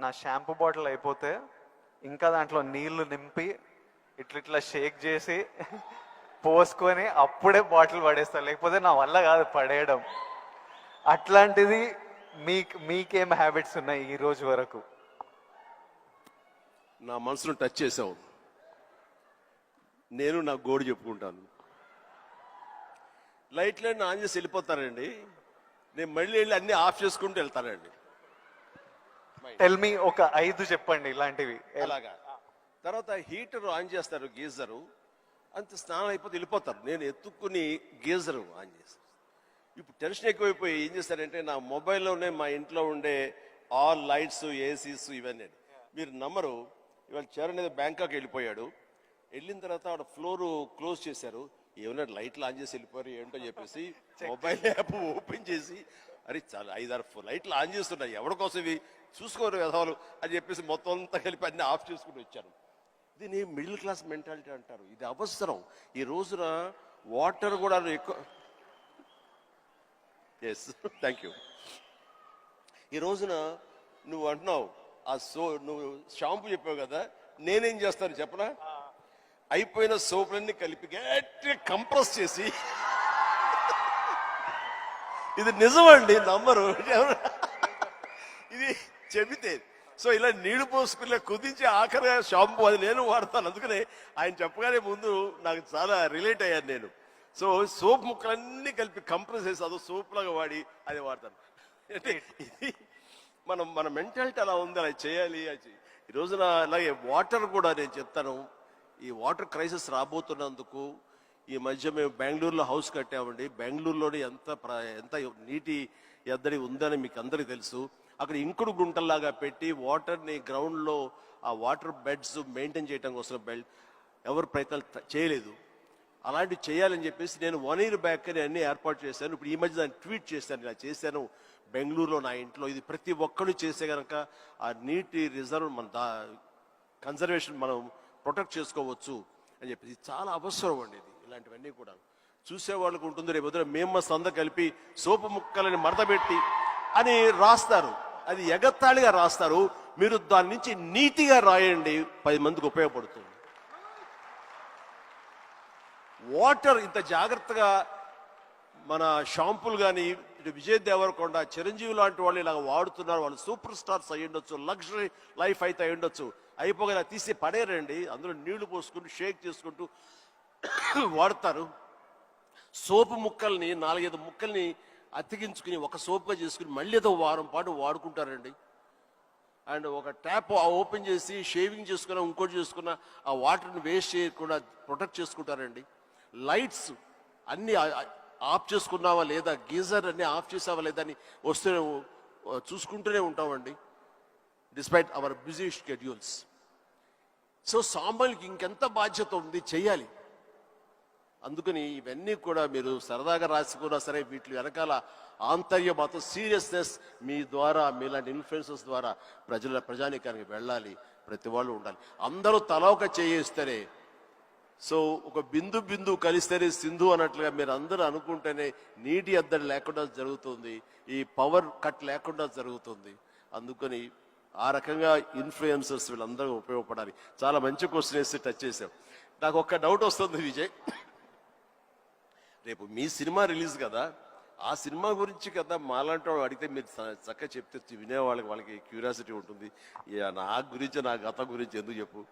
నా shampoo bottle అయిపోతే ఇంకా దాంట్లో నీళ్లు నింపి ఇట్లా షేక్ చేసి పోసుకొని అప్పుడే బాటిల్ పడేస్తాను, లేకపోతే నా వల్ల కాదు పడేయడం. అట్లాంటిది మీకేం హ్యాబిట్స్ ఉన్నాయి ఈ రోజు వరకు? నా మనసును టచ్ చేసావు. నేను నా గోడు చెప్పుకుంటాను. లైట్లన్నీ ఆన్ చేసి వెళ్ళిపోతారండి, నేను మళ్ళీ వెళ్ళి అన్ని ఆఫ్ చేసుకుంటూ వెళ్తానండి. టెల్ మీ ఒక 5 చెప్పండి ఇలాంటివి. అలాగా తర్వాత హీటర్ ఆన్ చేస్తారు, గీజరు అంత స్నానం అయిపోతే వెళ్ళిపోతారు. నేను ఎత్తుక్కుని గీజరు ఆన్ చేస్తాను. ఇప్పుడు టెన్షన్ ఎక్కువైపోయి ఏం చేస్తారంటే నా మొబైల్లోనే మా ఇంట్లో ఉండే ఆల్ లైట్స్, ఏసీస్ ఇవన్నీ. మీరు నమ్మరు, ఇవాళ చరణ్ అనేది బ్యాంకాక్ వెళ్ళిపోయాడు. వెళ్ళిన తర్వాత ఆడ ఫ్లోర్ క్లోజ్ చేశారు. ఏమైనా లైట్లు ఆన్ చేసి వెళ్ళిపోయారు ఏంటో చెప్పేసి మొబైల్ యాప్ ఓపెన్ చేసి, అరే చాలా 5-6 లైట్లు ఆన్ చేస్తున్నాయి, ఎవరి కోసం ఇవి చూసుకోరు విధాలు అని చెప్పేసి మొత్తం అంతా కలిపి అన్ని ఆఫ్ చేసుకుని వచ్చాను. దీన్ని మిడిల్ క్లాస్ మెంటాలిటీ అంటారు. ఇది అవసరం. ఈ రోజున వాటర్ కూడా ఎక్కువ. Yes, thank you. ఈ రోజున నువ్వు అంటున్నావు నువ్వు షాంపూ చెప్పావు కదా, నేనేం చేస్తాను చెప్పనా? అయిపోయిన సోపులన్నీ కలిపి గట్టిగా కంప్రెస్ చేసి, ఇది నిజమండి, నమ్మరు, ఇది చెబితే. సో ఇలా నీళ్లు పోసుకుని కుదించి ఆఖరి షాంపూ అది నేను వాడతాను. అందుకనే ఆయన చెప్పగానే ముందు నాకు చాలా రిలేట్ అయ్యాను నేను. సో సోప్ ముక్కలన్నీ కలిపి కంప్రెస్ చేసి అదో సోప్ లాగా వాడి అది వాడతాను. అంటే ఇది మన మెంటాలిటీ అలా ఉంది, అలా చేయాలి. ఈ రోజున అలాగే వాటర్ కూడా నేను చెప్తాను. ఈ వాటర్ క్రైసిస్ రాబోతున్నందుకు ఈ మధ్య మేము బెంగళూరులో హౌస్ కట్టామండి. బెంగళూరులోని ఎంత నీటి ఎద్దడి ఉందని మీకు అందరికీ తెలుసు. అక్కడ ఇంకుడు గుంటల్లాగా పెట్టి వాటర్ని గ్రౌండ్లో ఆ వాటర్ బెడ్స్ మెయింటైన్ చేయడం కోసం ఎవరు ప్రయత్నాలు చేయలేదు. అలాంటివి చేయాలని చెప్పేసి నేను 1 year బ్యాక్ అని అన్ని ఏర్పాటు చేశాను. ఇప్పుడు ఈ మధ్య దాన్ని ట్వీట్ చేశాను, ఇలా చేశాను బెంగళూరులో నా ఇంట్లో. ఇది ప్రతి ఒక్కరు చేసే కనుక ఆ నీటి రిజర్వ్ మన కన్జర్వేషన్ మనం ప్రొటెక్ట్ చేసుకోవచ్చు అని చెప్పేసి చాలా అవసరం అండి. ఇది ఇలాంటివన్నీ కూడా చూసేవాళ్ళకు ఉంటుంది. రేపు వదిలే మేము సంద కలిపి సోపు ముక్కలని మడతపెట్టి అని రాస్తారు, అది ఎగత్తాళిగా రాస్తారు. మీరు దాని నుంచి నీతిగా రాయండి, 10 మందికి ఉపయోగపడుతుంది. వాటర్ ఇంత జాగ్రత్తగా మన షాంపూలు కానీ విజయ్ దేవరకొండ, చిరంజీవి లాంటి వాళ్ళు ఇలా వాడుతున్నారు. వాళ్ళు సూపర్ స్టార్స్ అయ్యి ఉండొచ్చు, లగ్జరీ లైఫ్ అయితే అయి ఉండొచ్చు. అయిపోగా తీసి పడేరండి, అందులో నీళ్లు పోసుకుంటూ షేక్ చేసుకుంటూ వాడతారు. సోపు ముక్కల్ని 4-5 ముక్కల్ని అతికించుకుని ఒక సోప్గా చేసుకుని మళ్ళీ ఏదో వారం పాటు వాడుకుంటారండి. అండ్ ఒక ట్యాప్ ఓపెన్ చేసి షేవింగ్ చేసుకున్నా ఇంకోటి చేసుకున్నా ఆ వాటర్ని వేస్ట్ చేయకుండా ప్రొటెక్ట్ చేసుకుంటారండి. లైట్స్ అన్నీ ఆఫ్ చేసుకున్నావా లేదా, గీజర్ అన్ని ఆఫ్ చేసావా లేదా అని వస్తే చూసుకుంటూనే ఉంటామండి, despite our busy schedules. So సామాన్యులకి ఇంకెంత బాధ్యత ఉంది, చెయ్యాలి. అందుకని ఇవన్నీ కూడా మీరు సరదాగా రాసుకున్నా సరే వీటి వెనకాల ఆంతర్య మాత్రం సీరియస్నెస్ మీ ద్వారా, మీలాంటి ఇన్ఫ్లుయెన్సర్స్ ద్వారా ప్రజానీకానికి వెళ్ళాలి. ప్రతి వాళ్ళు ఉండాలి. అందరూ తల ఒక చేయిస్తేనే, సో ఒక బిందు కలిస్తేనే సింధు అన్నట్లుగా మీరు అందరూ అనుకుంటేనే నీటి ఎద్దడి లేకుండా జరుగుతుంది, ఈ పవర్ కట్ లేకుండా జరుగుతుంది. అందుకని ఆ రకంగా ఇన్ఫ్లుయెన్సర్స్ వీళ్ళందరూ ఉపయోగపడాలి. చాలా మంచి క్వశ్చన్ వేసి టచ్ చేసాం. నాకు ఒక్క డౌట్ వస్తుంది విజయ్, రేపు మీ సినిమా రిలీజ్ కదా, ఆ సినిమా గురించి కదా మాలాంటి వాళ్ళు అడిగితే మీరు చక్కగా చెప్తే వినేవాళ్ళకి వాళ్ళకి క్యూరియాసిటీ ఉంటుంది. నా గురించి, నా గతం గురించి ఎందుకు చెప్పు.